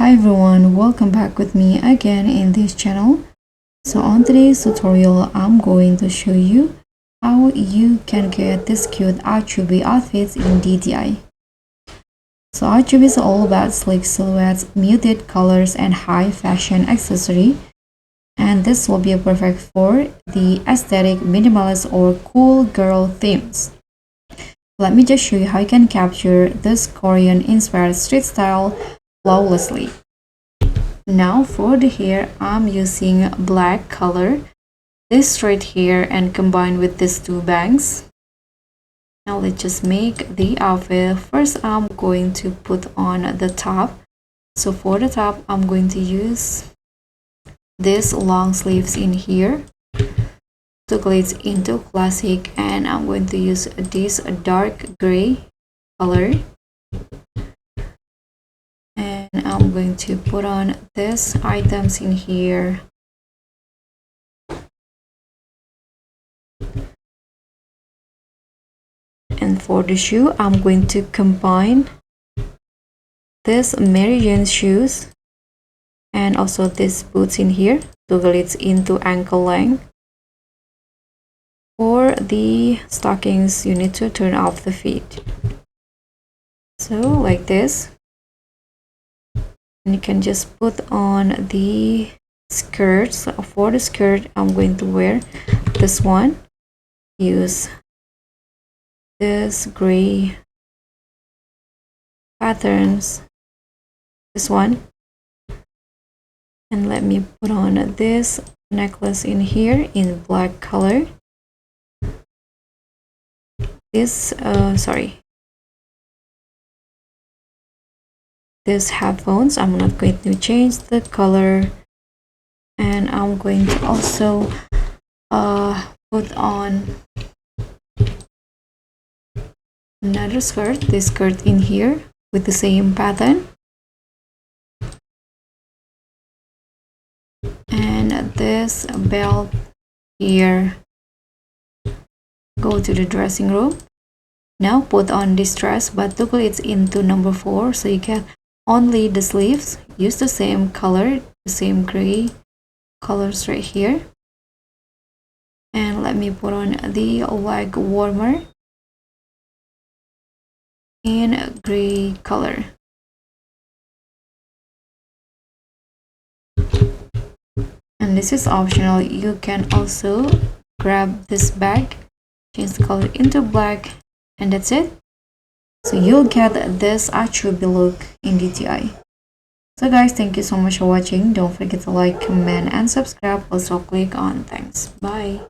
Hi everyone, welcome back with me again in this channel. So on today's tutorial, I'm going to show you how you can get this cute Acubi outfits in DTI. So Acubi is all about sleek silhouettes, muted colors, and high fashion accessory. And this will be perfect for the aesthetic, minimalist, or cool girl themes. Let me just show you how you can capture this Korean inspired street style flawlessly. Now for the hair, I'm using black color, this straight hair, and combined with these two bangs. Now let's just make the outfit. First, I'm going to put on the top. So for the top, I'm going to use this long sleeves in here to glitz into classic, and I'm going to use this dark gray color. And I'm going to put on these items in here. And for the shoe, I'm going to combine this Mary Jane shoes and also these boots in here to glitz into ankle length. For the stockings, you need to turn off the feet. So like this. And you can just put on the skirts. For the skirt, I'm going to wear this one. Use this gray patterns, this one. And let me put on this necklace in here in black color. This headphones, I'm not going to change the color, and I'm going to also put on another skirt, this skirt in here with the same pattern, and this belt here. Go to the dressing room. Now put on this dress, but toggle it into number 4 so you get only the sleeves. Use the same color, the same gray colors right here. And let me put on the leg warmer in gray color. And this is optional. You can also grab this bag, change the color into black, and that's it. So you'll get this Acubi look in DTI. So guys, thank you so much for watching. Don't forget to like, comment, and subscribe. Also click on thanks. Bye.